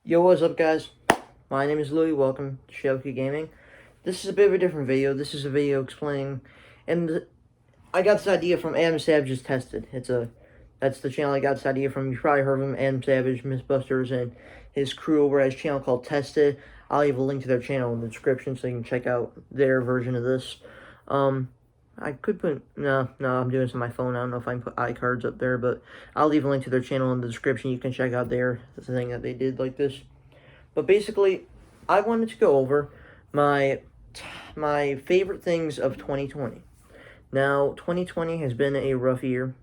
Yo, what's up, guys? My name is Louie. Welcome to Shelky Gaming. This is a bit of a different video. This is a video explaining, and I got this idea from Adam Savage's Tested. That's the channel I got this idea from. You probably heard of him, Adam Savage, Mythbusters, and his crew over at his channel called Tested. I'll leave a link to their channel in the description so you can check out their version of this. I could put, no, I'm doing this on my phone. I don't know if I can put iCards up there, but I'll leave a link to their channel in the description. You can check out the thing that they did like this. But basically, I wanted to go over my favorite things of 2020. Now, 2020 has been a rough year.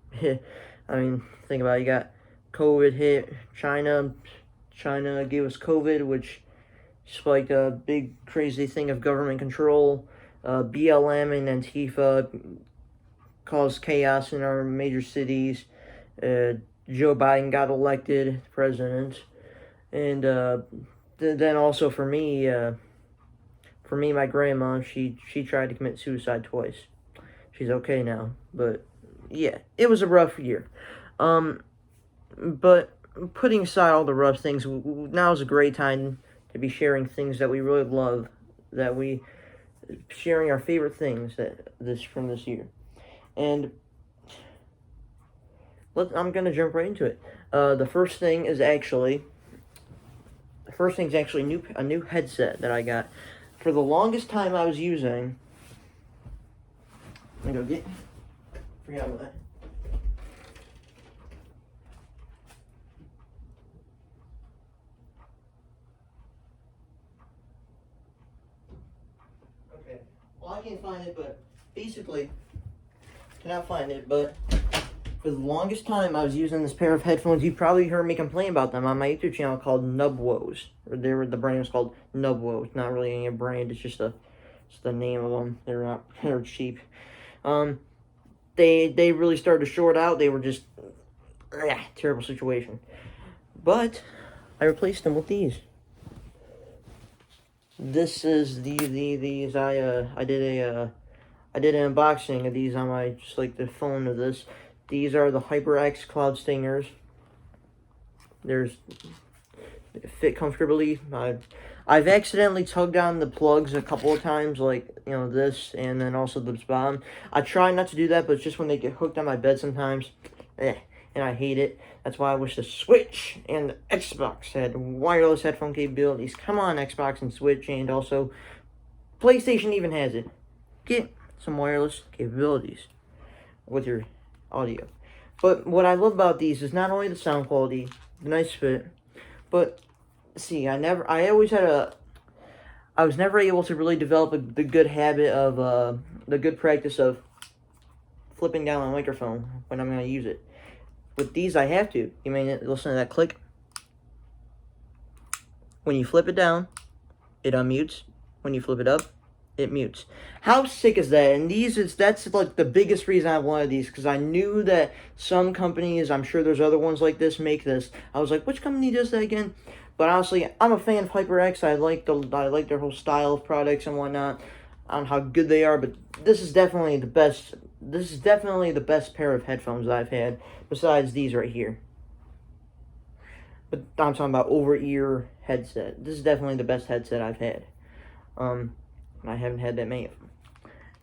I mean, think about it. You got COVID hit. China gave us COVID, which spiked a big, crazy thing of government control. BLM and Antifa caused chaos in our major cities. Joe Biden got elected president. And then also for me, my grandma, she tried to commit suicide twice. She's okay now, but yeah, it was a rough year. But putting aside all the rough things, now is a great time to be sharing things that we really love, sharing our favorite things from this year. And I'm gonna jump right into it. The first thing is actually a new headset that I got. For the longest time I was using, let me go forgot what that. Okay, well, I can't find it, but basically, cannot find it, but for the longest time I was using this pair of headphones. You probably heard me complain about them on my YouTube channel called Nubwoes. The brand was called Nubwoes. Not really any brand, it's just the name of them. They're cheap. They really started to short out. They were just terrible situation. But I replaced them with these. This is these. I did an unboxing of these on my the phone of this. These are the HyperX Cloud Stingers. They fit comfortably. I've accidentally tugged on the plugs a couple of times, this, and then also the bottom. I try not to do that, but it's just when they get hooked on my bed sometimes, and I hate it. That's why I wish the Switch and the Xbox had wireless headphone capabilities. Come on, Xbox and Switch, and also PlayStation even has it. Get some wireless capabilities with your audio. But what I love about these is not only the sound quality, the nice fit, but see, I was never able to really develop the good habit of the good practice of flipping down my microphone when I'm going to use it. With these, I have to. You may listen to that click. When you flip it down, it unmutes. When you flip it up, it mutes. How sick is that? And that's the biggest reason I wanted these, because I knew that some companies, I'm sure there's other ones like this, make this. I was like, which company does that again? But honestly, I'm a fan of HyperX. I like their whole style of products and whatnot. I don't know how good they are, but this is definitely the best. This is definitely the best pair of headphones I've had, besides these right here. But I'm talking about over-ear headset. This is definitely the best headset I've had. I haven't had that many of them.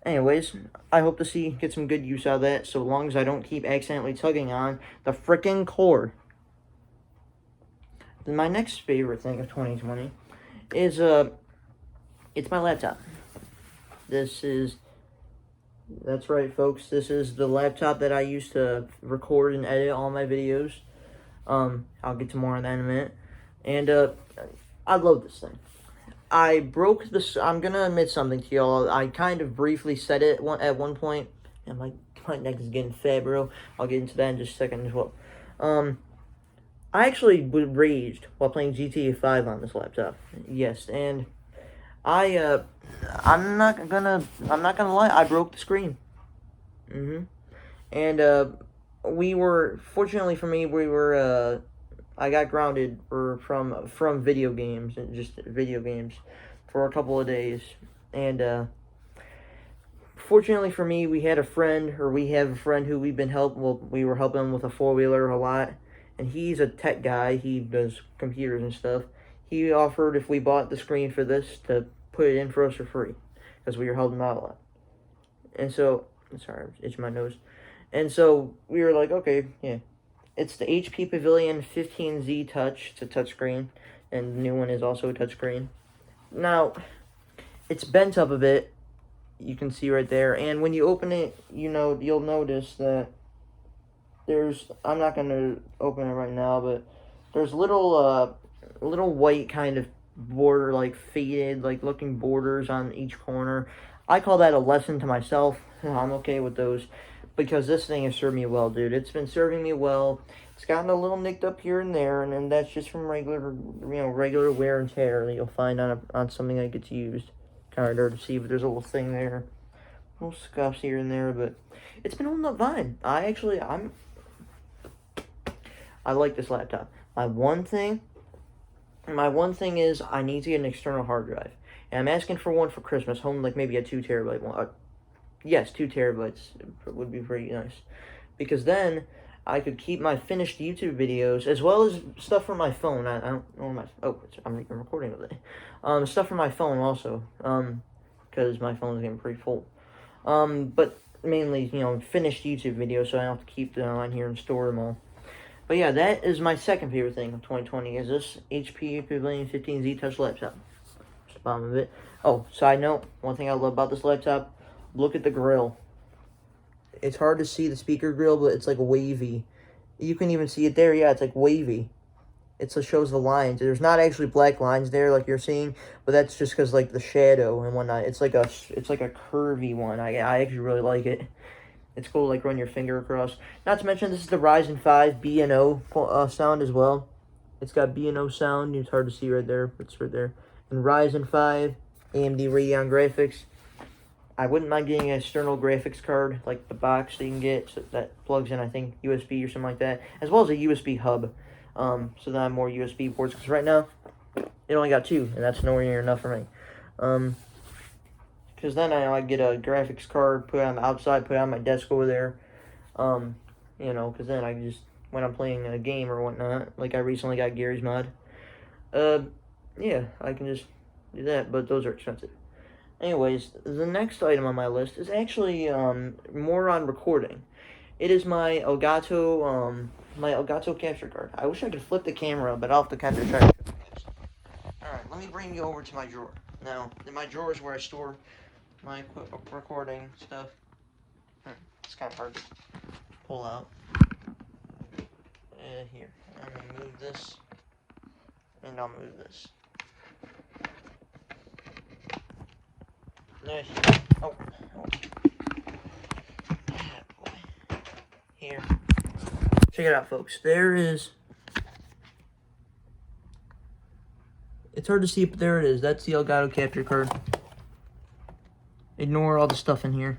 Anyways, I hope to get some good use out of that, so long as I don't keep accidentally tugging on the frickin' cord. Then my next favorite thing of 2020 is, it's my laptop. That's right, folks, this is the laptop that I use to record and edit all my videos. I'll get to more on that in a minute. And, I love this thing. I broke this. I'm gonna admit something to y'all. I kind of briefly said it at one point, and my neck is getting fat, bro. I'll get into that in just a second as well. I actually raged while playing GTA 5 on this laptop. Yes, and I'm not gonna lie. I broke the screen. And fortunately for me, I got grounded from video games, and just video games, for a couple of days. And fortunately for me, we have a friend who we were helping him with a 4-wheeler a lot. And he's a tech guy. He does computers and stuff. he offered if we bought the screen for this to put it in for us for free because we were helping out a lot. And so, sorry, I'm itching my nose. And so we were like, okay, yeah. It's the HP Pavilion 15Z Touch. It's a touchscreen, and the new one is also a touchscreen. Now, it's bent up a bit. You can see right there, and when you open it, you'll notice that I'm not gonna open it right now, but there's little white kind of border, like faded, like looking borders on each corner. I call that a lesson to myself. I'm okay with those because this thing has served me well, dude. It's been serving me well. It's gotten a little nicked up here and there, and then that's just from regular wear and tear that you'll find on something that gets used. Kind of hard to see, but there's a little thing there, little scuffs here and there, but it's been holding up fine. I like this laptop. My one thing is I need to get an external hard drive. And I'm asking for one for Christmas, home like maybe a 2 terabyte one. Yes, 2 terabytes would be pretty nice. Because then I could keep my finished YouTube videos as well as stuff from my phone. I don't know I'm even recording with it. Stuff from my phone also. Because my phone's getting pretty full. But mainly, finished YouTube videos so I don't have to keep them on here and store them all. But yeah, that is my second favorite thing of 2020 is this HP Pavilion 15Z Touch laptop. Just the bottom of it. Oh, side note, one thing I love about this laptop, look at the grill. It's hard to see the speaker grill, but it's like wavy. You can even see it there. Yeah, it's like wavy. It shows the lines. There's not actually black lines there like you're seeing, but that's just because like the shadow and whatnot. It's like a curvy one. I actually really like it. It's cool to like run your finger across. Not to mention this is the Ryzen 5 B&O sound as well. It's got B&O sound. It's hard to see right there, but it's right there. And Ryzen 5 AMD Radeon graphics. I wouldn't mind getting an external graphics card, like the box that you can get, so that plugs in, I think, USB or something like that, as well as a USB hub, so that I have more USB ports, because right now, it only got 2, and that's nowhere near enough for me. Because then I get a graphics card, put it on the outside, put it on my desk over there, because then I can just, when I'm playing a game or whatnot, like I recently got Gary's Mod, yeah, I can just do that, but those are expensive. Anyways, the next item on my list is actually more on recording. It is my Elgato capture card. I wish I could flip the camera, but I'll have to kind of try to. Alright, let me bring you over to my drawer. Now, in my drawer is where I store my recording stuff. It's kind of hard to pull out. Here, I'm going to move this, and I'll move this. Oh. Boy. Here. Check it out, folks. There is. It's hard to see, but there it is. That's the Elgato capture card. Ignore all the stuff in here.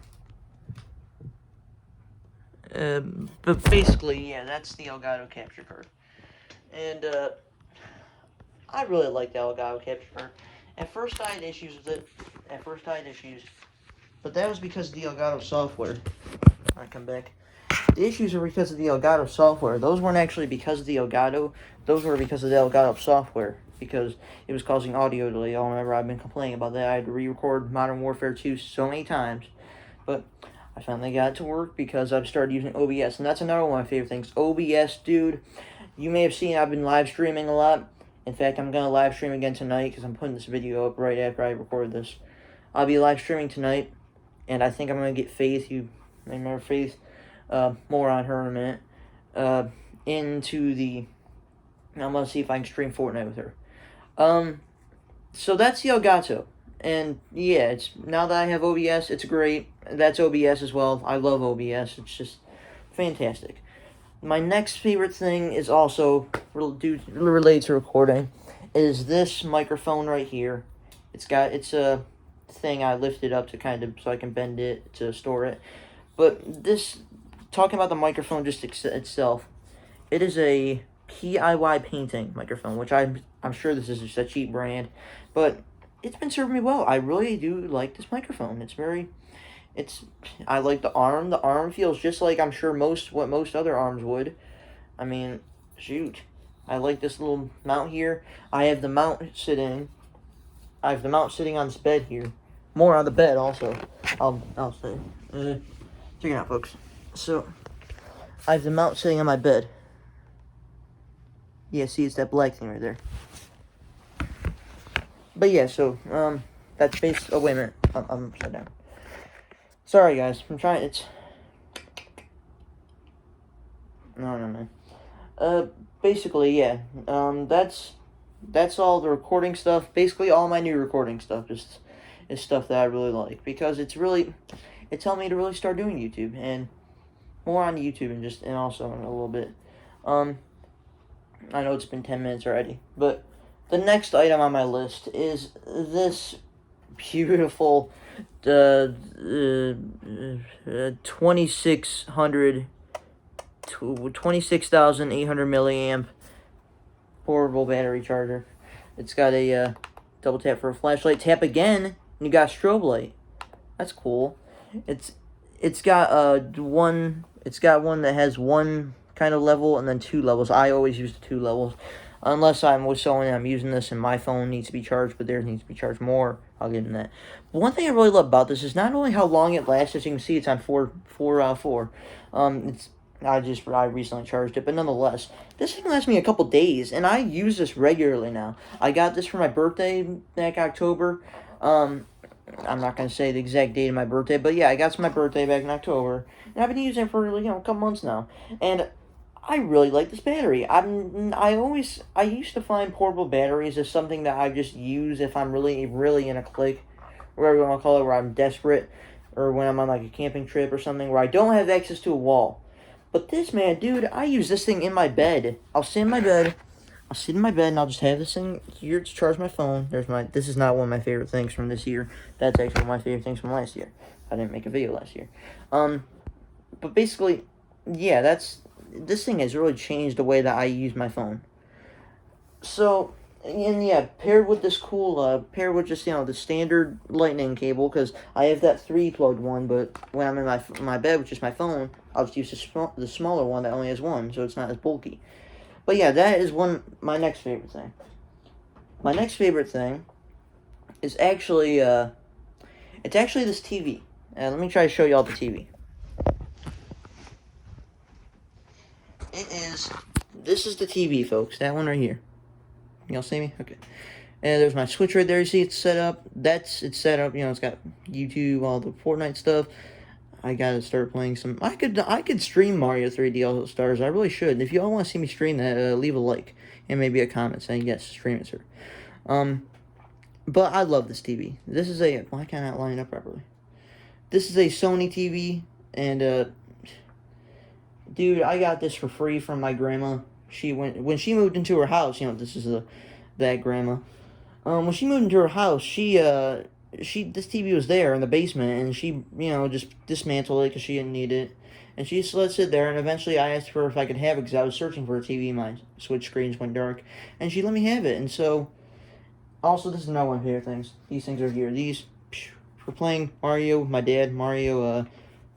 But basically, yeah, that's the Elgato capture card. And, I really like the Elgato capture card. At first, I had issues with it. But that was because of the Elgato software. I come back. The issues were because of the Elgato software. Those weren't actually because of the Elgato. Those were because of the Elgato software. Because it was causing audio delay. I remember I've been complaining about that. I had to re-record Modern Warfare 2 so many times. But I finally got it to work because I've started using OBS. And that's another one of my favorite things. OBS, dude. You may have seen I've been live streaming a lot. In fact, I'm going to live stream again tonight because I'm putting this video up right after I record this. I'll be live streaming tonight, and I think I'm going to get Faith, you may remember Faith, more on her in a minute, I'm going to see if I can stream Fortnite with her. So that's the Elgato, and yeah, now that I have OBS, it's great. That's OBS as well. I love OBS. It's just fantastic. My next favorite thing is also related to recording, is this microphone right here. It's a thing I lifted up to so I can bend it to store it. But talking about the microphone just itself, it is a PIY painting microphone, which I'm sure this is just a cheap brand, but it's been serving me well. I really do like this microphone. I like the arm. The arm feels just like I'm sure most other arms would. I mean, shoot. I like this little mount here. I have the mount sitting on this bed here. More on the bed also. I'll say. Check it out, folks. So, I have the mount sitting on my bed. Yeah, see, it's that black thing right there. But yeah, so, that's based. Oh, wait a minute. I'm upside down. Sorry, guys. I'm trying. It's. No, man. Basically, yeah. That's all the recording stuff. Basically, all my new recording stuff is stuff that I really like, because it's helped me to really start doing YouTube, and more on YouTube, and also in a little bit. I know it's been 10 minutes already, but the next item on my list is this beautiful 26,800 milliamp portable battery charger. It's got a double tap for a flashlight. Tap again, and you got a strobe light. That's cool. It's got one that has one kind of level and then two levels. I always use the two levels, unless I'm with someone and I'm using this and my phone needs to be charged, but theirs needs to be charged more. I'll give them that. But one thing I really love about this is not only how long it lasts. As you can see, it's on 4. I recently charged it, but nonetheless, this thing lasts me a couple days, and I use this regularly now. I got this for my birthday back October. I'm not going to say the exact date of my birthday, but yeah, I got it for my birthday back in October, and I've been using it for, a couple months now, and I really like this battery. I used to find portable batteries as something that I just use if I'm really, really in a clique, whatever you want to call it, where I'm desperate, or when I'm on like a camping trip or something, where I don't have access to a wall. But this, man, dude, I use this thing in my bed. I'll sit in my bed, and I'll just have this thing here to charge my phone. This is not one of my favorite things from this year. That's actually one of my favorite things from last year. I didn't make a video last year. But basically, yeah, this thing has really changed the way that I use my phone. So, and yeah, paired with just, the standard lightning cable, because I have that 3-plugged one, but when I'm in my bed with just my phone, I'll just use the smaller one that only has one, so it's not as bulky. But yeah, that is my next favorite thing. My next favorite thing is actually, it's actually this TV. Let me try to show you all the TV. This is the TV, folks. That one right here. Y'all see me? Okay. And there's my Switch right there. You see it's set up. It's set up. It's got YouTube, all the Fortnite stuff. I gotta start playing some. I could stream Mario 3D All Stars. I really should. And if you all want to see me stream that, leave a like and maybe a comment saying yes, stream it, sir. But I love this TV. This is why can't I not line it up properly? This is a Sony TV, and dude, I got this for free from my grandma. When she moved into her house. This is that grandma. When she moved into her house, this TV was there in the basement, and she, just dismantled it because she didn't need it. And she just let it sit there, and eventually I asked her if I could have it because I was searching for a TV. My Switch screens went dark, and she let me have it. And so, also, this is another one of my favorite things. These things are here. These, for playing Mario with my dad, Super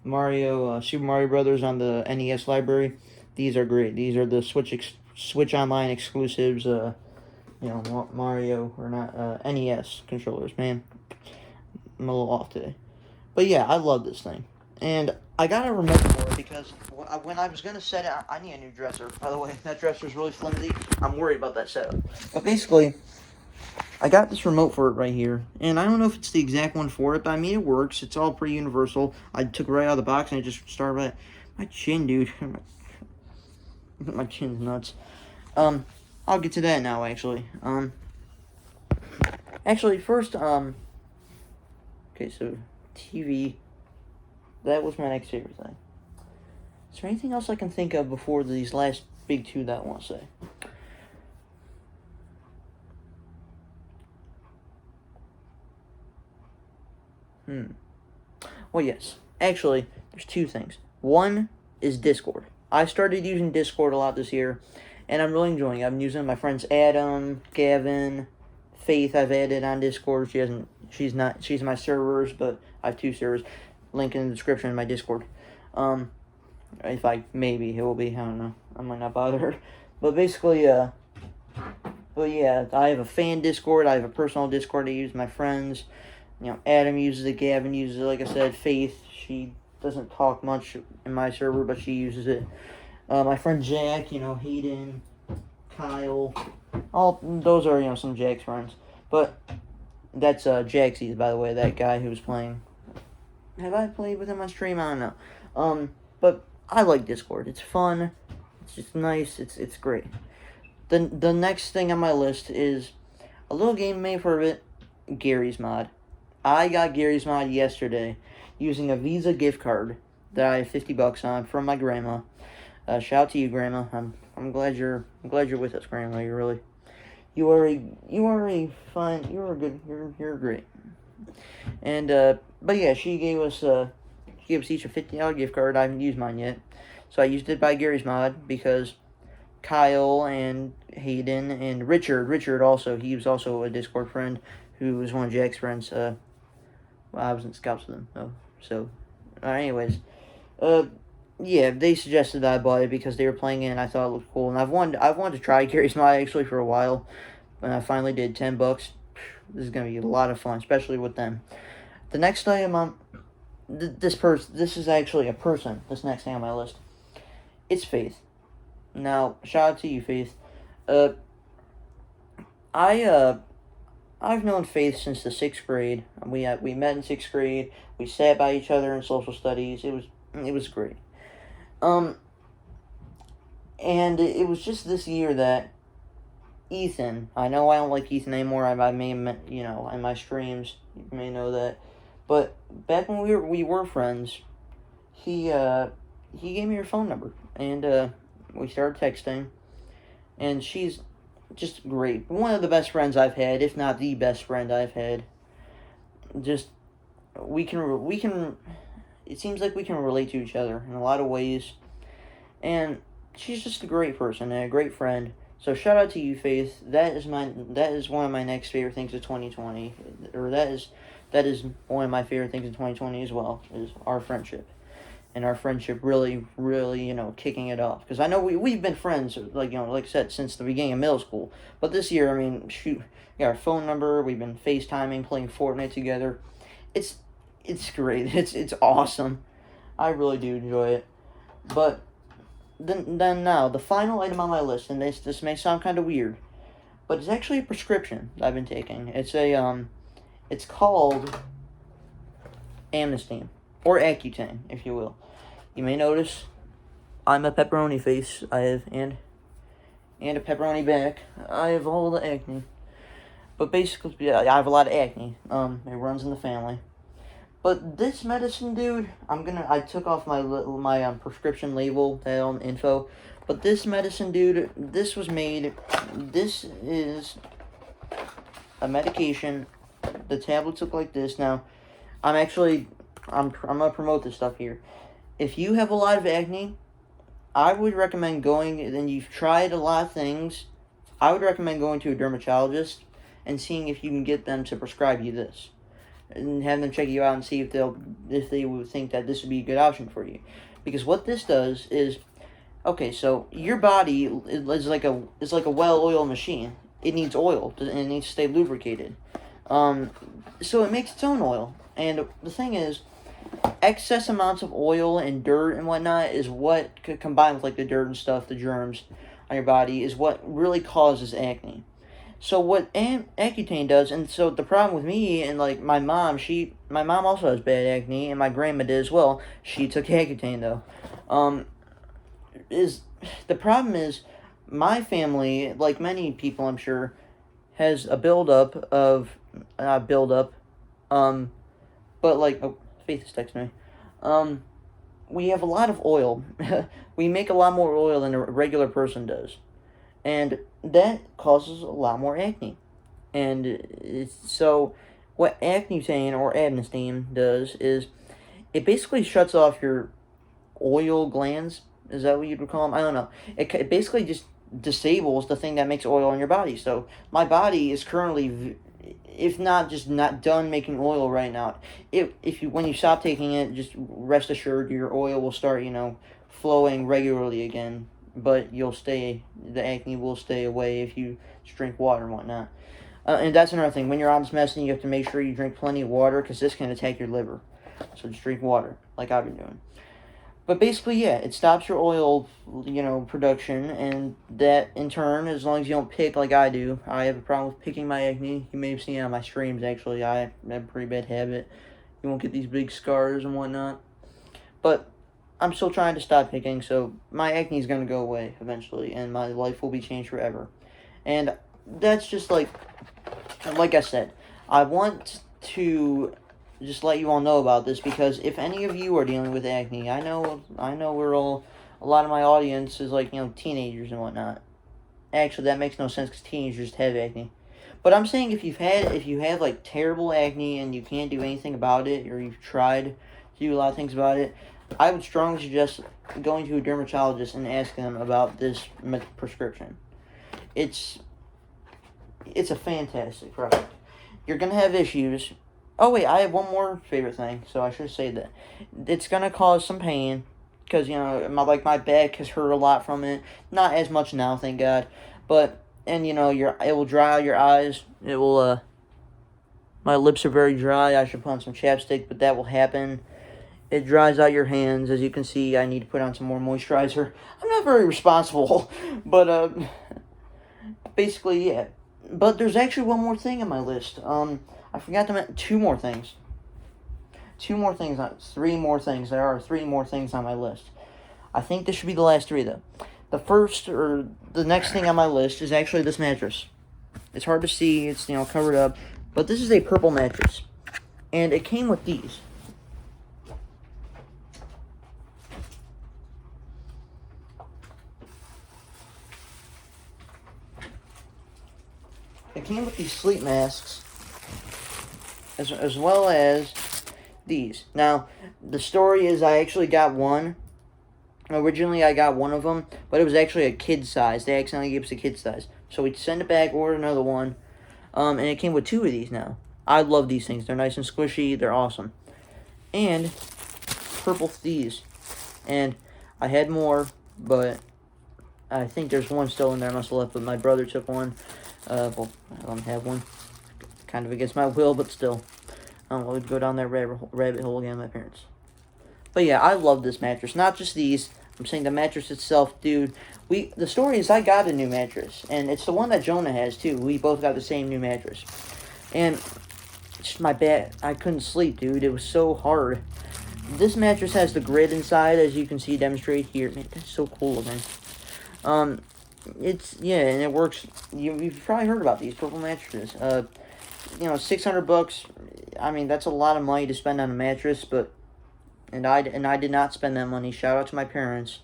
Mario Brothers on the NES library. These are great. These are the Switch Online exclusives, Mario, or not, NES controllers, man. I'm a little off today. But yeah, I love this thing. And I got a remote for it because when I was going to set it, I need a new dresser. By the way, that dresser's really flimsy. I'm worried about that setup. But basically, I got this remote for it right here. And I don't know if it's the exact one for it, but I mean, it works. It's all pretty universal. I took it right out of the box and it just started right. My chin, dude. My chin's nuts. I'll get to that now, actually. Actually, first, okay, so, TV, that was my next favorite thing. Is there anything else I can think of before these last big two that I want to say? Well, yes. Actually, there's two things. One is Discord. I started using Discord a lot this year, and I'm really enjoying it. I'm using my friends Adam, Gavin, Faith. I've added on Discord. She's in my servers, but I have 2 servers. Link in the description in my Discord. Maybe it will be. I don't know. I might not bother her. But basically, But yeah, I have a fan Discord. I have a personal Discord I use with my friends. You know, Adam uses it, Gavin uses it. Like I said, Faith, she doesn't talk much in my server, but she uses it. My friend Jack, you know, Hayden, Kyle, all those are, you know, some Jack's friends. But that's Jaxie's, by the way, that guy who was playing. Have I played with him on stream? I don't know. But I like Discord. It's fun. It's just nice. It's great. The next thing on my list is a little game made for it, Gary's Mod. I got Gary's Mod yesterday using a Visa gift card that I have $50 on from my grandma. Shout out to you, Grandma. I'm glad you're with us, Grandma. You are a fine. You're great. And but yeah, she gave us each a $50 gift card. I haven't used mine yet, so I used it by Gary's Mod because Kyle and Hayden and Richard also, he was also a Discord friend who was one of Jack's friends. Well, I was in Scouts with him, though. So, anyways, yeah, they suggested that I bought it because they were playing it and I thought it looked cool. And I've wanted to try Gary's Mod actually for a while. When I finally did, $10. This is gonna be a lot of fun, especially with them. The next item on this is actually a person. This next thing on my list, it's Faith. Now, shout out to you, Faith. I've known Faith since the 6th grade. We met in 6th grade. We sat by each other in social studies. It was great. And it was just this year that Ethan, I know I don't like Ethan anymore. I may have, you know, in my streams, you may know that. But back when we were friends, he gave me her phone number and we started texting, and she's just great. One of the best friends I've had, if not the best friend I've had. Just we can. It seems like we can relate to each other in a lot of ways, and she's just a great person and a great friend. So shout out to you, Faith. That is one of my next favorite things of 2020, or that is one of my favorite things in 2020 as well, is our friendship. And our friendship really, really, you know, kicking it off. Because I know we've been friends, like, you know, like I said, since the beginning of middle school. But this year, I mean, shoot, we got our phone number, we've been FaceTiming, playing Fortnite together. It's great. It's awesome. I really do enjoy it. But then now, the final item on my list, and this may sound kind of weird, but it's actually a prescription that I've been taking. It's called Amnestine, or Accutane, if you will. You may notice I'm a pepperoni face. I have and a pepperoni back. I have all the acne, but basically, yeah, I have a lot of acne. It runs in the family. But this medicine, dude, I took off my prescription label, that info. But this medicine, dude, this is a medication. The tablets look like this. Now, I'm gonna promote this stuff here. If you have a lot of acne, I would recommend going, and you've tried a lot of things, I would recommend going to a dermatologist and seeing if you can get them to prescribe you this. And have them check you out and see if they would think that this would be a good option for you. Because what this does is, okay, so your body is like a well-oiled machine. It needs oil, and it needs to stay lubricated. So it makes its own oil. And the thing is, excess amounts of oil and dirt and whatnot is what, combined with like the dirt and stuff, the germs on your body, is what really causes acne. So what Accutane does, and so the problem with me and like my mom also has bad acne, and my grandma did as well. She took Accutane though. The problem is my family, like many people I'm sure, has a buildup of but like, oh, Faith is texting me. We have a lot of oil. We make a lot more oil than a regular person does. And that causes a lot more acne. And so what Accutane or Amnestine does is it basically shuts off your oil glands. Is that what you would call them? I don't know. It basically just disables the thing that makes oil in your body. So my body is currently, if not just not done making oil right now, when you stop taking it, just rest assured your oil will start, flowing regularly again but the acne will stay away if you drink water and whatnot. And that's another thing. When you're on this medicine, you have to make sure you drink plenty of water because this can attack your liver. So just drink water, like I've been doing. But basically, yeah, it stops your oil, production, and that, in turn, as long as you don't pick like I do, I have a problem with picking my acne. You may have seen it on my streams, actually. I have a pretty bad habit. You won't get these big scars and whatnot. But I'm still trying to stop picking, so my acne is going to go away eventually, and my life will be changed forever. And that's just like I said, I want to just let you all know about this, because if any of you are dealing with acne, I know a lot of my audience is teenagers and whatnot. Actually, that makes no sense because teenagers have acne. But I'm saying if you have like terrible acne and you can't do anything about it, or you've tried to do a lot of things about it, I would strongly suggest going to a dermatologist and asking them about this prescription. It's a fantastic product. You're gonna have issues. Oh wait, I have one more favorite thing, so I should say that. It's gonna cause some pain, because, my back has hurt a lot from it. Not as much now, thank God. But, and, it will dry out your eyes. It will, my lips are very dry. I should put on some chapstick, but that will happen. It dries out your hands. As you can see, I need to put on some more moisturizer. I'm not very responsible, but, basically, yeah. But there's actually one more thing on my list. I forgot to mention three more things. There are three more things on my list. I think this should be the last three, though. The first, or the next thing on my list is actually this mattress. It's hard to see, it's, covered up. But this is a purple mattress. And it came with these. It came with these sleep masks, as well as these. Now, the story is I actually got one. Originally, I got one of them, but it was actually a kid size. They accidentally gave us a kid size. So we sent it back, ordered another one, and it came with two of these now. I love these things. They're nice and squishy. They're awesome. And purple these. And I had more, but I think there's one still in there. I must have left, but my brother took one. Well, I don't have one. Kind of against my will, but still. I would go down that rabbit hole again with my parents. But yeah, I love this mattress. Not just these. I'm saying the mattress itself, dude. The story is I got a new mattress. And it's the one that Jonah has, too. We both got the same new mattress. And it's just my back. I couldn't sleep, dude. It was so hard. This mattress has the grid inside, as you can see demonstrated here. Man, that's so cool looking. And it works. You've probably heard about these purple mattresses. $600. I mean, that's a lot of money to spend on a mattress, but I did not spend that money. Shout out to my parents.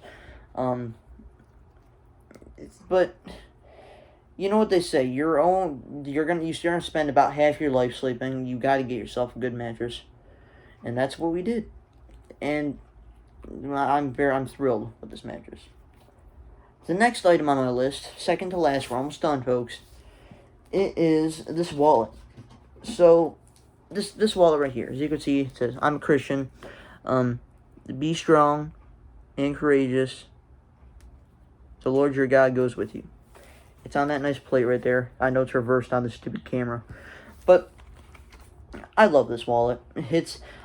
But you know what they say, you're gonna spend about half your life sleeping. You got to get yourself a good mattress, and that's what we did. And I'm thrilled with this mattress. The next item on my list, second to last, we're almost done, folks. It is this wallet. So, this wallet right here, as you can see, it says, I'm a Christian. Be strong and courageous. The Lord your God goes with you. It's on that nice plate right there. I know it's reversed on this stupid camera. But, I love this wallet.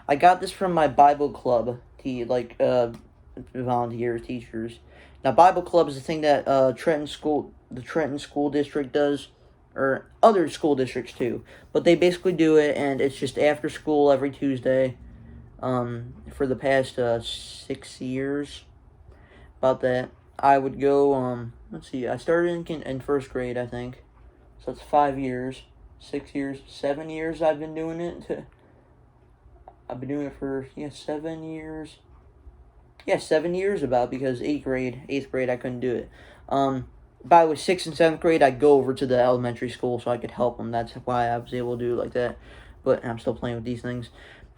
I got this from my Bible club, volunteers, teachers. Now, Bible Club is the thing that the Trenton School District does, or other school districts too. But they basically do it, and it's just after school every Tuesday for the past 6 years. About that. I would go, let's see, I started in first grade, I think. So it's 5 years, 6 years, 7 years I've been doing it. I've been doing it for, 7 years. Yeah, 7 years about, because 8th grade, I couldn't do it. By 6th and 7th grade, I'd go over to the elementary school so I could help them. That's why I was able to do it like that. But I'm still playing with these things.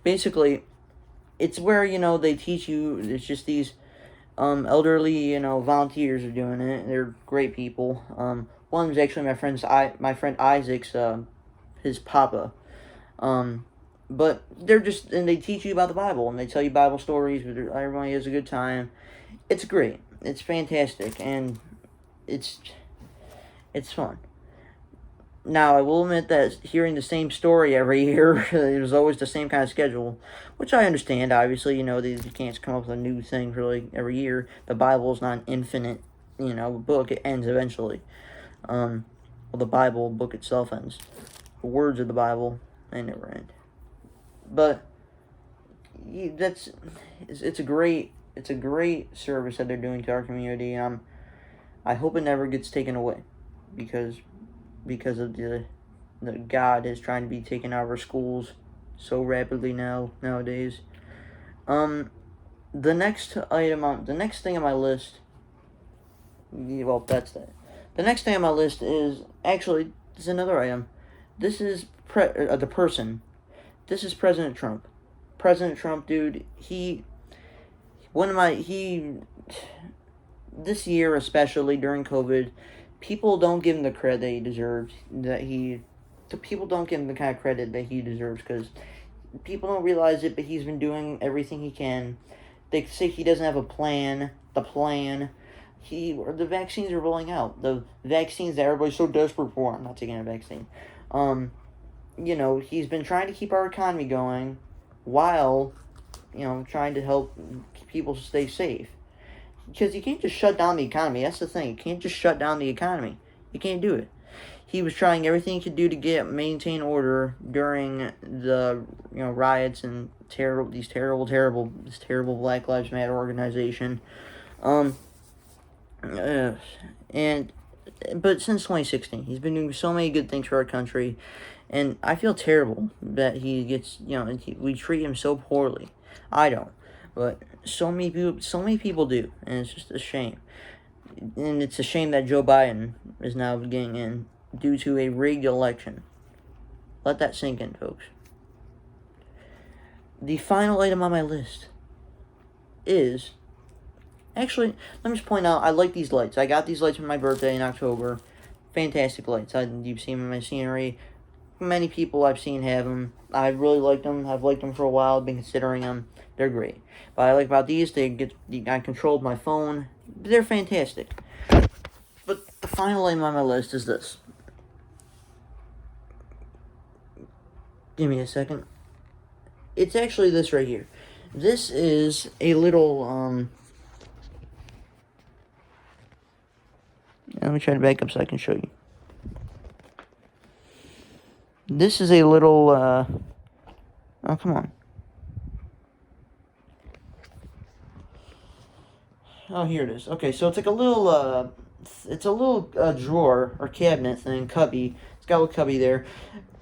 Basically, it's where, they teach you, it's just these elderly, volunteers are doing it. They're great people. One was actually my friend Isaac's, his papa. But they're and they teach you about the Bible, and they tell you Bible stories, everybody has a good time. It's great. it's fantastic, and it's fun. Now, I will admit that hearing the same story every year, it was always the same kind of schedule, which I understand. Obviously, you can't come up with a new thing really every year. The Bible is not an infinite, book. It ends eventually. Well, the Bible book itself ends. The words of the Bible, they never end. But it's a great service that they're doing to our community, and I hope it never gets taken away, because of the God is trying to be taken out of our schools so rapidly nowadays. The next thing on my list. Well, that's that. The next thing on my list is another item. This is the person. This is President Trump. President Trump, dude. This year, especially during COVID, people don't give him the credit that he deserves. People don't give him the kind of credit that he deserves, because people don't realize it, but he's been doing everything he can. They say he doesn't have a plan. The vaccines are rolling out. The vaccines that everybody's so desperate for. I'm not taking a vaccine. He's been trying to keep our economy going while, trying to help people stay safe. Because you can't just shut down the economy. That's the thing. You can't just shut down the economy. You can't do it. He was trying everything he could do to maintain order during the riots and this terrible Black Lives Matter organization. But since 2016, he's been doing so many good things for our country, and I feel terrible that he gets we treat him so poorly. I don't, but so many people do, and it's just a shame. And it's a shame that Joe Biden is now getting in due to a rigged election. Let that sink in, folks. The final item on my list is... Actually, let me just point out, I like these lights. I got these lights for my birthday in October. Fantastic lights. You've seen them in my scenery. Many people I've seen have them. I really like them. I've liked them for a while. I've been considering them. They're great. But I like about these, I controlled my phone. They're fantastic. But the final item on my list is this. Give me a second. It's actually this right here. This is a little, let me try to back up so I can show you. This is a little, oh, come on. Oh, here it is. Okay, so it's like a little, drawer or cabinet thing, cubby. It's got a little cubby there.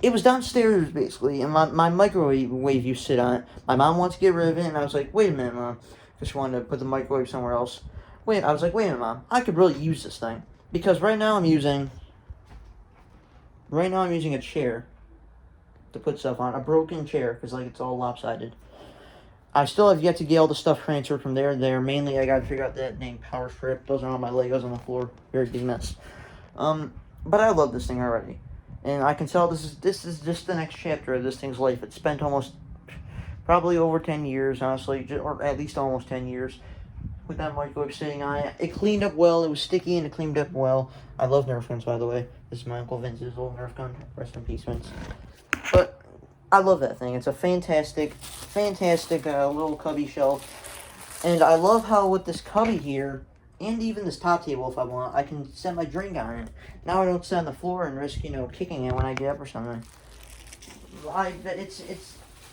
It was downstairs, basically, and my microwave used to sit on it. My mom wanted to get rid of it, and I was like, wait a minute, Mom. Because she wanted to put the microwave somewhere else. I was like, wait a minute, Mom. I could really use this thing. Because right now I'm using a chair to put stuff on. A broken chair, because, it's all lopsided. I still have yet to get all the stuff transferred from there to there. Mainly, I gotta figure out that dang power strip. Those are all my Legos on the floor. Very big mess. But I love this thing already. And I can tell this is just the next chapter of this thing's life. It's spent probably over 10 years, honestly. Or at least almost 10 years. With that microwave sitting on it. It cleaned up well. It was sticky and it cleaned up well. I love Nerf guns, by the way. This is my Uncle Vince's old Nerf gun. Rest in peace, Vince. But I love that thing. It's a fantastic little cubby shelf. And I love how with this cubby here, and even this top table if I want, I can set my drink on it. Now I don't sit on the floor and risk, kicking it when I get up or something.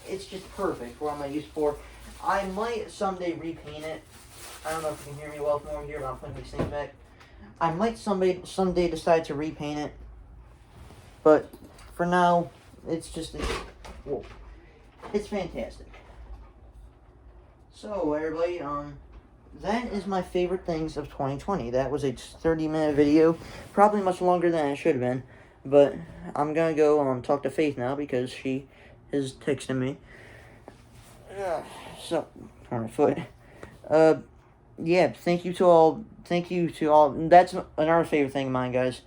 It's just perfect for what I'm going to use it for. I might someday repaint it. I don't know if you can hear me well from over here, but I'm putting these things back. I might someday decide to repaint it. But for now, it's fantastic. So everybody, that is my favorite things of 2020. That was a 30-minute video, probably much longer than it should have been. But I'm gonna go talk to Faith now because she is texting me. So on my foot. Yeah, thank you to all. That's another favorite thing of mine, guys.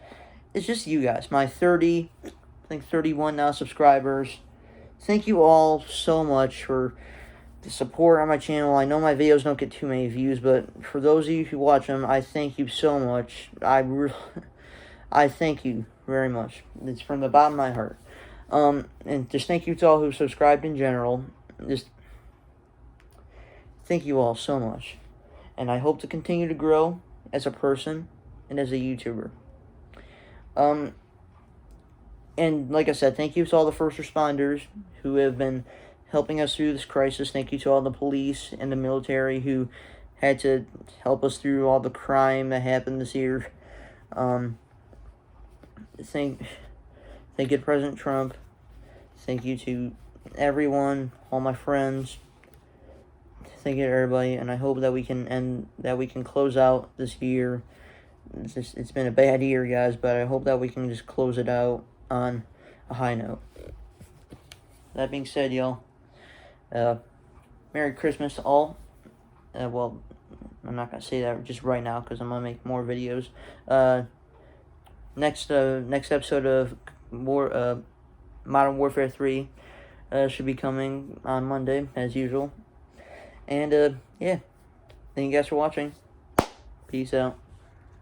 It's just you guys. My 31 now subscribers. Thank you all so much for the support on my channel. I know my videos don't get too many views, but for those of you who watch them, I thank you so much. I thank you very much. It's from the bottom of my heart. And just thank you to all who subscribed in general. Just thank you all so much. And I hope to continue to grow as a person and as a YouTuber. And like I said, thank you to all the first responders who have been helping us through this crisis. Thank you to all the police and the military who had to help us through all the crime that happened this year. Thank you to President Trump. Thank you to everyone, all my friends. Thank you to everybody, and I hope that we can close out this year. It's been a bad year, guys, but I hope that we can just close it out on a high note. That being said, y'all, Merry Christmas to all. Well, I'm not gonna say that just right now because I'm gonna make more videos. Next episode of Modern Warfare 3 should be coming on Monday as usual. And yeah, thank you guys for watching. Peace out.